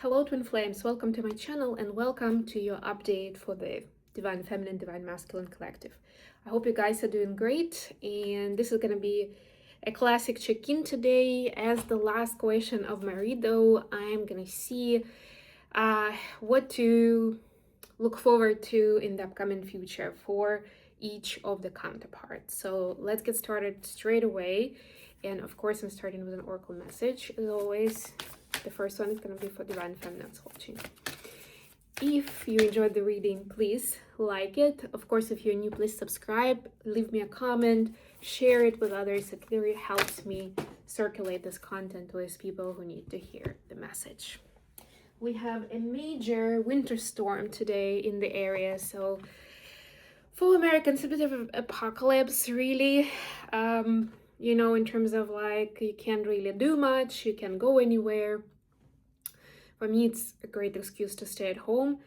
Hello twin flames, welcome to my channel and welcome to your update for the Divine Feminine, Divine Masculine Collective. I hope you guys are doing great, and this is going to be a classic check-in today. As the last question of my read though, I'm going to see what to look forward to in the upcoming future for each of the counterparts. So let's get started straight away. And of course, I'm starting with an oracle message as always. The first one is going to be for Divine Feminine's watching. If you enjoyed the reading, please like it. Of course, if you're new, please subscribe, leave me a comment, share it with others. It really helps me circulate this content with people who need to hear the message. We have a major winter storm today in the area, so for Americans, a bit of an apocalypse, really. You know, in terms of like, you can't really do much, you can't go anywhere. For me, it's a great excuse to stay at home.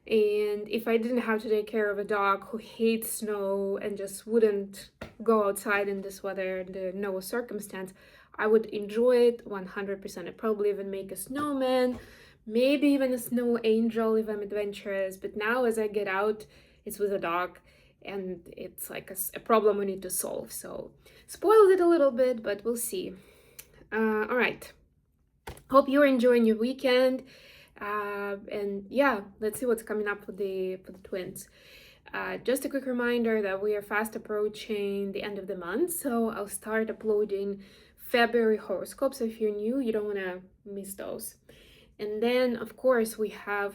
And if I didn't have to take care of a dog who hates snow and just wouldn't go outside in this weather under no circumstance, I would enjoy it 100%. I'd probably even make a snowman, maybe even a snow angel if I'm adventurous. But now as I get out, it's with a dog, and it's like a problem we need to solve. So spoiled it a little bit, but we'll see. All right. Hope you're enjoying your weekend. And yeah, let's see what's coming up for the twins. Just a quick reminder that we are fast approaching the end of the month, so I'll start uploading February horoscopes. If you're new, you don't want to miss those. And then, of course, we have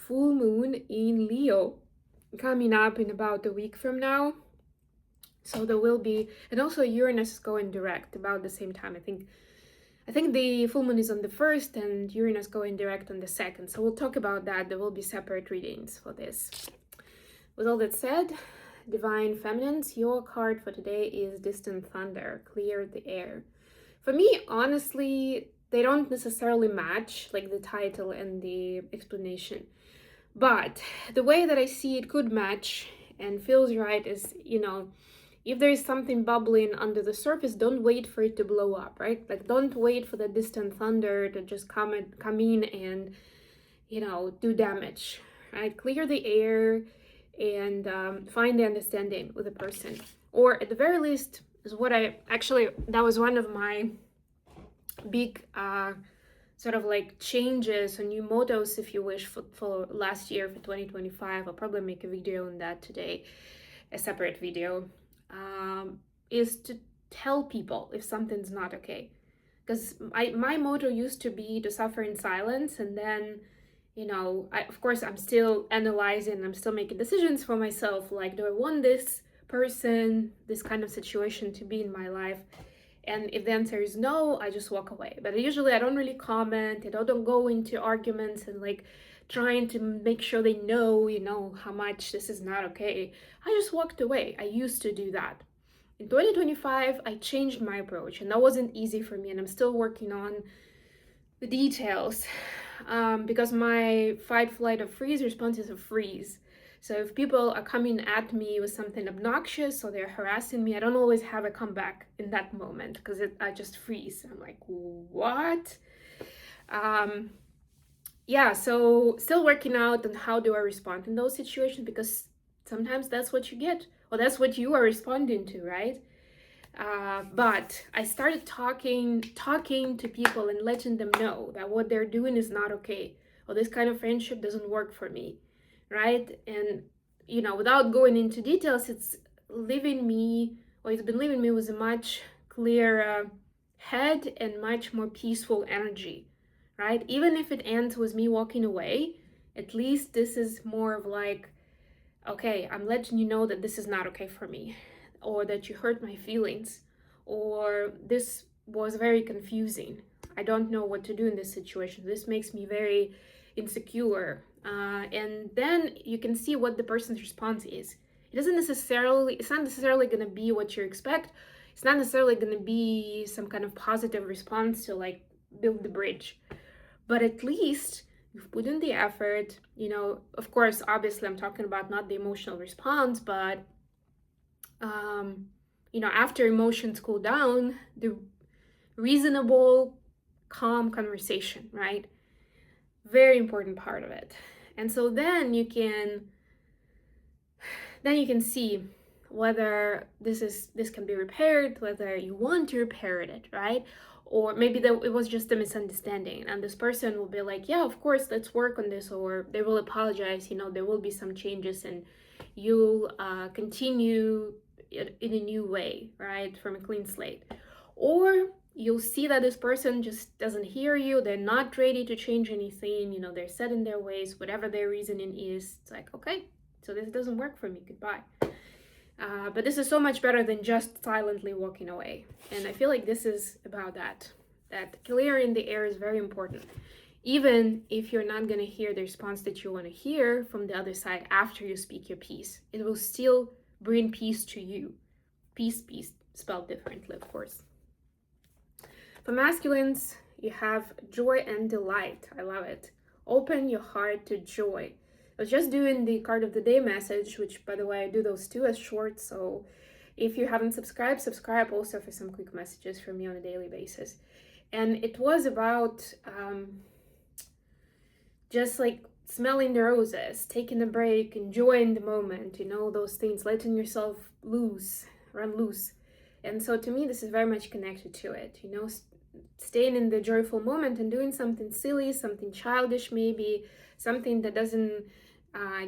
full moon in Leo coming up in about a week from now. So there will be, and also Uranus is going direct about the same time. I think the full moon is on the 1st and Uranus going direct on the 2nd. So we'll talk about that. There will be separate readings for this. With all that said, Divine Feminines, your card for today is Distant Thunder, Clear the Air. For me, honestly, they don't necessarily match, like the title and the explanation. But the way that I see it could match and feels right is, you know, if there is something bubbling under the surface, don't wait for it to blow up, right? Like, don't wait for the distant thunder to just come in and, you know, do damage, right? Clear the air and find the understanding with the person. Or at the very least, is what that was one of my big sort of like changes or new mottos, if you wish, for last year, for 2025. I'll probably make a video on that today, a separate video. Is to tell people if something's not okay. Because my motto used to be to suffer in silence, and then, you know, of course I'm still analyzing, I'm still making decisions for myself, like, do I want this person, this kind of situation to be in my life? And if the answer is no, I just walk away. But usually I don't really comment, I don't go into arguments and like trying to make sure they know, you know, how much this is not okay. I just walked away. I used to do that. In 2025, I changed my approach, and that wasn't easy for me, and I'm still working on the details because my fight, flight, or freeze response is a freeze. So if people are coming at me with something obnoxious or they're harassing me, I don't always have a comeback in that moment because I just freeze. I'm like, what? Yeah, so still working out on how do I respond in those situations, because sometimes that's what you get, or that's what you are responding to, right? But I started talking to people and letting them know that what they're doing is not okay, or this kind of friendship doesn't work for me, right? And, you know, without going into details, it's been leaving me with a much clearer head and much more peaceful energy, right? Even if it ends with me walking away, at least this is more of like, okay, I'm letting you know that this is not okay for me, or that you hurt my feelings, or this was very confusing. I don't know what to do in this situation. This makes me very insecure. And then you can see what the person's response is. It's not necessarily going to be what you expect. It's not necessarily going to be some kind of positive response to like build the bridge. But at least you've put in the effort, you know. Of course, obviously I'm talking about not the emotional response, but you know, after emotions cool down, the reasonable, calm conversation, right? Very important part of it. And so then you can see whether this can be repaired, whether you want to repair it, right? Or maybe it was just a misunderstanding, and this person will be like, yeah, of course, let's work on this, or they will apologize, there will be some changes, and you'll continue in a new way, right, from a clean slate. Or you'll see that this person just doesn't hear you, they're not ready to change anything, they're set in their ways, whatever their reasoning is. It's like, okay, so this doesn't work for me, goodbye. But this is so much better than just silently walking away. And I feel like this is about that clearing the air is very important. Even if you're not going to hear the response that you want to hear from the other side after you speak your piece, it will still bring peace to you. Peace, spelled differently, of course. For masculines, you have joy and delight. I love it. Open your heart to joy. I was just doing the card of the day message, which, by the way, I do those too as shorts. So if you haven't subscribed, subscribe also for some quick messages from me on a daily basis. And it was about just like smelling the roses, taking a break, enjoying the moment, those things, letting yourself run loose. And so to me, this is very much connected to it, staying in the joyful moment and doing something silly, something childish, maybe something that doesn't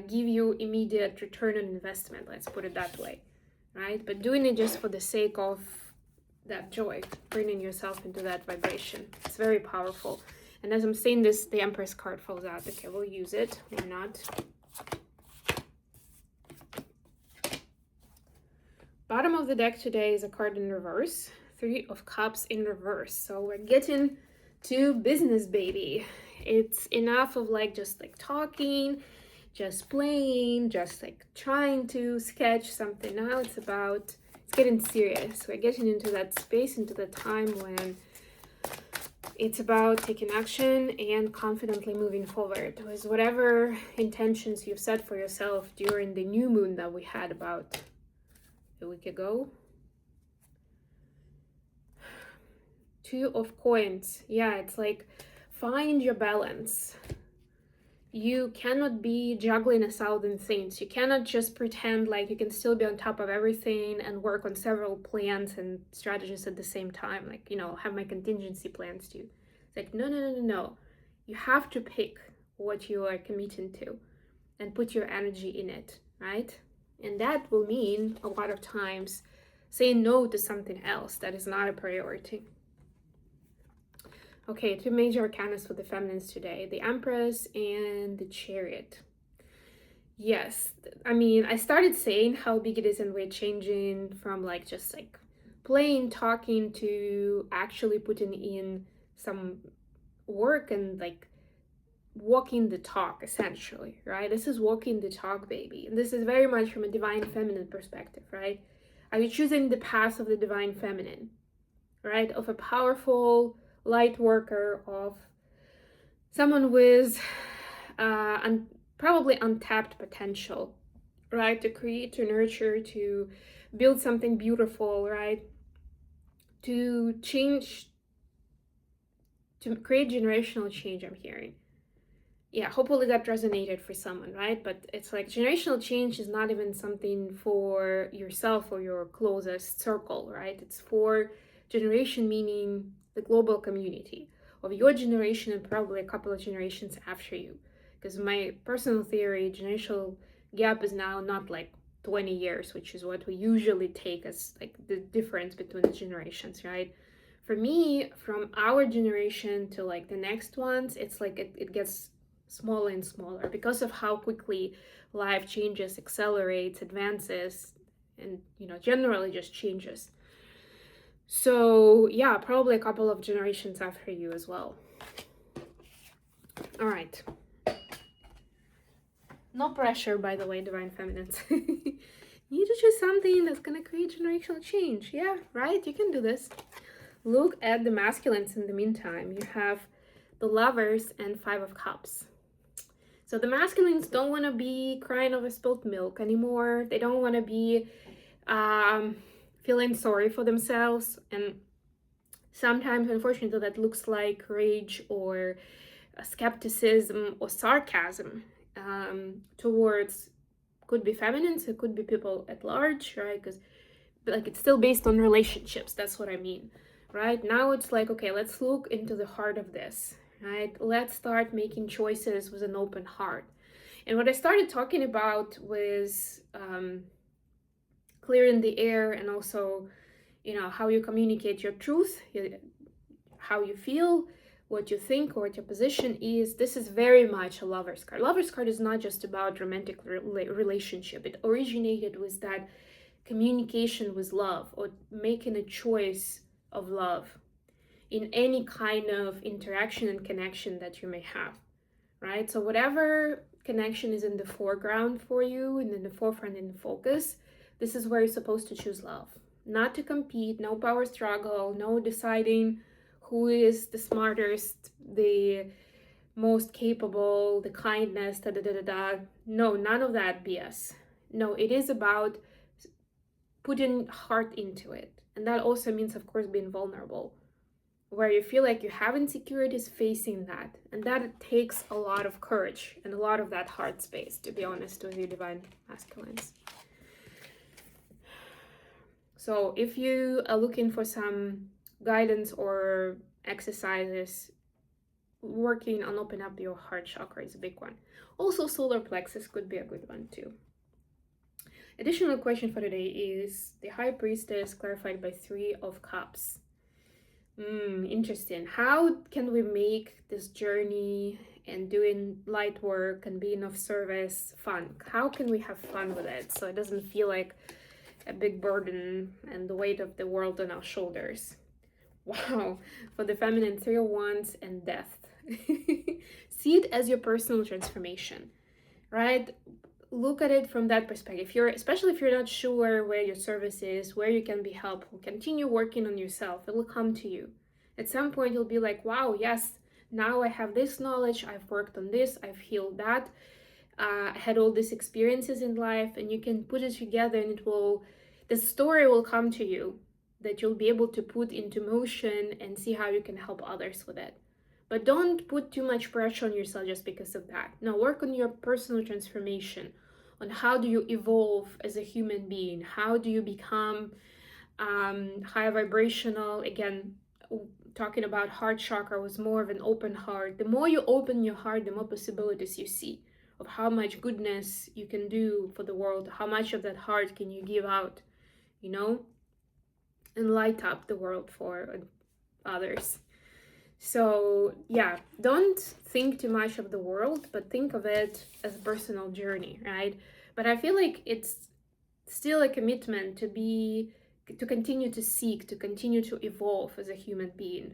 give you immediate return on investment, let's put it that way, right? But doing it just for the sake of that joy, bringing yourself into that vibration. It's very powerful. And as I'm saying this, the Empress card falls out. Okay, we'll use it or not. Bottom of the deck today is a card in reverse. 3 of Cups in reverse. So we're getting to business, baby. It's enough of just talking, just playing, just trying to sketch something. Now it's getting serious. We're getting into that space, into the time when it's about taking action and confidently moving forward with whatever intentions you've set for yourself during the new moon that we had about a week ago. 2 of Coins. Yeah, it's find your balance. You cannot be juggling 1,000 things. You cannot just pretend like you can still be on top of everything and work on several plans and strategies at the same time. Have my contingency plans too. It's no. You have to pick what you are committing to and put your energy in it, right? And that will mean a lot of times saying no to something else that is not a priority. Okay, 2 major arcanas for the feminines today, the Empress and the Chariot. Yes, I started saying how big it is, and we're changing from just playing, talking to actually putting in some work and walking the talk, essentially, right? This is walking the talk, baby. And this is very much from a divine feminine perspective, right? Are you choosing the path of the divine feminine, right? Of a powerful light worker, of someone with probably untapped potential, right? To create, to nurture, to build something beautiful, right? To change, to create generational change, I'm hearing. Yeah, hopefully that resonated for someone, right? But it's generational change is not even something for yourself or your closest circle, right? It's for generation, meaning the global community of your generation and probably a couple of generations after you. Because my personal theory, generational gap is now not 20 years, which is what we usually take as the difference between the generations, right? For me, from our generation to the next ones, it's it gets smaller and smaller because of how quickly life changes, accelerates, advances, and generally just changes. So yeah, probably a couple of generations after you as well. All right. No pressure, by the way, divine feminines. You need to choose something that's gonna create generational change. Yeah, right? You can do this. Look at the masculines in the meantime. You have the Lovers and 5 of Cups. So the masculines don't want to be crying over spilled milk anymore. They don't want to be feeling sorry for themselves. And sometimes, unfortunately, that looks like rage or skepticism or sarcasm towards, could be feminine, so it could be people at large, right? Because like it's still based on relationships, that's what I mean, right? Now it's like, okay, let's look into the heart of this, right? Let's start making choices with an open heart. And what I started talking about was clearing the air, and also, how you communicate your truth, how you feel, what you think, or what your position is. This is very much a lover's card. Lover's card is not just about romantic relationship. It originated with that communication with love, or making a choice of love in any kind of interaction and connection that you may have, right? So whatever connection is in the foreground for you and in the forefront, in the focus, this is where you're supposed to choose love. Not to compete, no power struggle, no deciding who is the smartest, the most capable, the kindness, da da da da da. No, none of that BS. No, it is about putting heart into it. And that also means, of course, being vulnerable, where you feel like you have insecurities, facing that. And that takes a lot of courage and a lot of that heart space, to be honest with you, divine masculines. So if you are looking for some guidance or exercises, working on opening up your heart chakra is a big one. Also, solar plexus could be a good one too. Additional question for today is the High Priestess clarified by 3 of Cups. Interesting. How can we make this journey and doing light work and being of service fun? How can we have fun with it so it doesn't feel like a big burden and the weight of the world on our shoulders? Wow. For the feminine, 3 of Wands and Death. See it as your personal transformation, right? Look at it from that perspective. Especially if you're not sure where your service is, where you can be helpful, continue working on yourself. It will come to you. At some point, you'll be like, wow, yes, now I have this knowledge. I've worked on this. I've healed that. I had all these experiences in life, and you can put it together, and the story will come to you that you'll be able to put into motion and see how you can help others with it. But don't put too much pressure on yourself just because of that. No, work on your personal transformation, on how do you evolve as a human being, how do you become high vibrational. Again, talking about heart chakra was more of an open heart. The more you open your heart, the more possibilities you see of how much goodness you can do for the world, how much of that heart can you give out, and light up the world for others. So yeah, don't think too much of the world, but think of it as a personal journey, right? But I feel like it's still a commitment to continue to seek, to continue to evolve as a human being,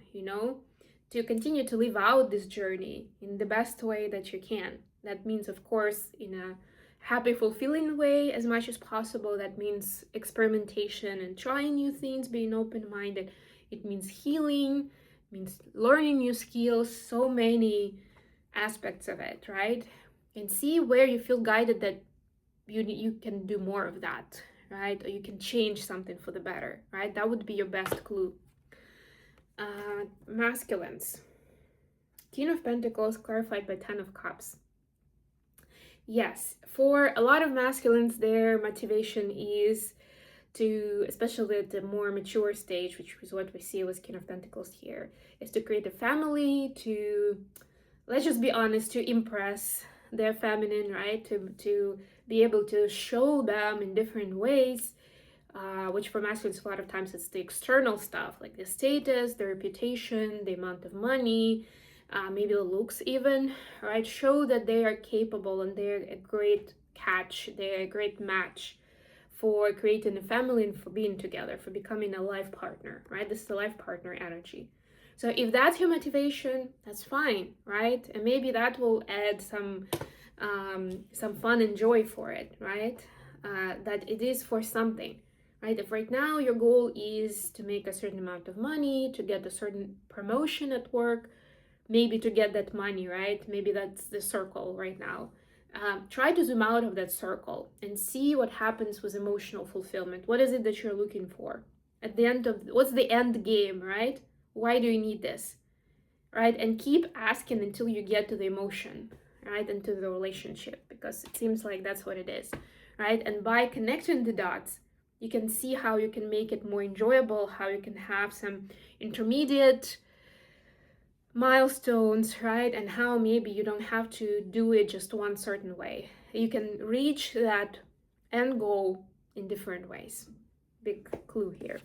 to continue to live out this journey in the best way that you can. That means, of course, in a happy, fulfilling way as much as possible. That means experimentation and trying new things, being open-minded. It means healing, means learning new skills, so many aspects of it, right? And see where you feel guided that you can do more of that, right? Or you can change something for the better, right? That would be your best clue. Masculines. King of Pentacles clarified by 10 of Cups. Yes, for a lot of masculines, their motivation is to, especially at the more mature stage, which is what we see with King of Pentacles here, is to create a family, to, let's just be honest, to impress their feminine, right? To be able to show them in different ways, which for masculines, a lot of times it's the external stuff, like the status, the reputation, the amount of money, maybe the looks even, right? Show that they are capable and they're a great catch, they're a great match for creating a family and for being together, for becoming a life partner, right? This is the life partner energy. So if that's your motivation, that's fine, right? And maybe that will add some fun and joy for it, right? That it is for something, right? If right now your goal is to make a certain amount of money, to get a certain promotion at work, maybe to get that money, right? Maybe that's the circle right now. Try to zoom out of that circle and see what happens with emotional fulfillment. What is it that you're looking for? At the end of, what's the end game, right? Why do you need this? right? And keep asking until you get to the emotion, right? Into the relationship, because it seems like that's what it is, right? And by connecting the dots, you can see how you can make it more enjoyable, how you can have some intermediate milestones, right? And how maybe you don't have to do it just one certain way. You can reach that end goal in different ways. Big clue here.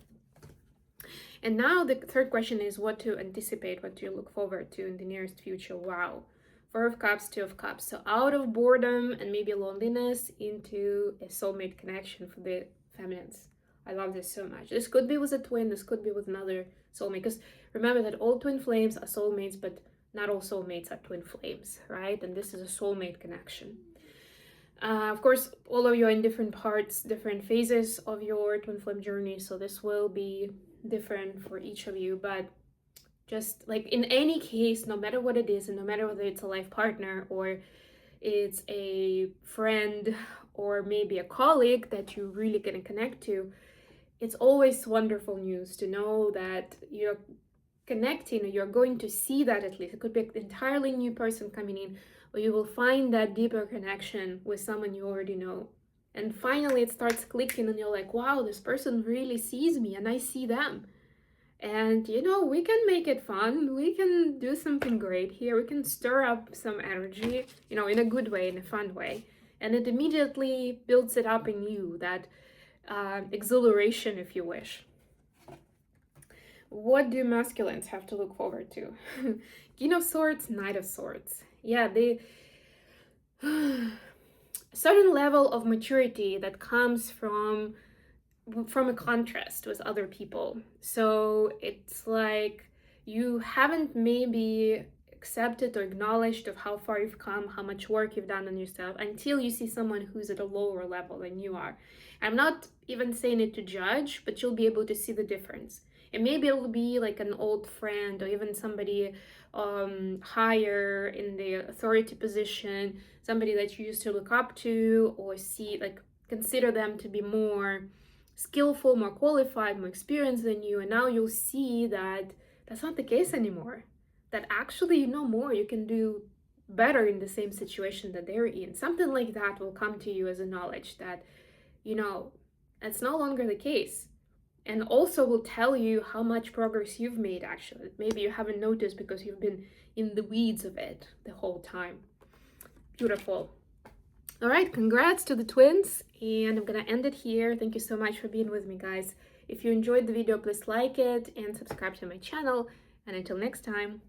And now the third question is what to anticipate, what to look forward to in the nearest future. Wow. Four of Cups, Two of Cups. So out of boredom and maybe loneliness into a soulmate connection for the feminines. I love this so much. This could be with a twin, this could be with another soulmate. Because remember that all twin flames are soulmates, but not all soulmates are twin flames, right? And this is a soulmate connection. Of course, all of you are in different parts, different phases of your twin flame journey, so this will be different for each of you. But just like in any case, no matter what it is, and no matter whether it's a life partner or it's a friend or maybe a colleague that you're really going to connect to, it's always wonderful news to know that you're connecting, or you're going to see that. At least it could be an entirely new person coming in, or you will find that deeper connection with someone you already know. And finally it starts clicking and you're like, wow, this person really sees me and I see them. And you know, we can make it fun, we can do something great here, we can stir up some energy, you know, in a good way, in a fun way. And it immediately builds it up in you, that exhilaration, if you wish. What do masculines have to look forward to? King of Swords, Knight of Swords. Yeah, they certain level of maturity that comes from a contrast with other people. So it's like you haven't maybe accepted or acknowledged of how far you've come, how much work you've done on yourself, until you see someone who's at a lower level than you are. I'm not even saying it to judge, but you'll be able to see the difference. And maybe it'll be like an old friend or even somebody higher in the authority position, somebody that you used to look up to or see, like consider them to be more skillful, more qualified, more experienced than you. And now you'll see that that's not the case anymore. That actually you know more, you can do better in the same situation that they're in. Something like that will come to you as a knowledge that, you know, it's no longer the case. And also will tell you how much progress you've made, actually. Maybe you haven't noticed because you've been in the weeds of it the whole time. Beautiful. All right, congrats to the twins, and I'm gonna end it here. Thank you so much for being with me, guys. If you enjoyed the video, please like it and subscribe to my channel. And until next time.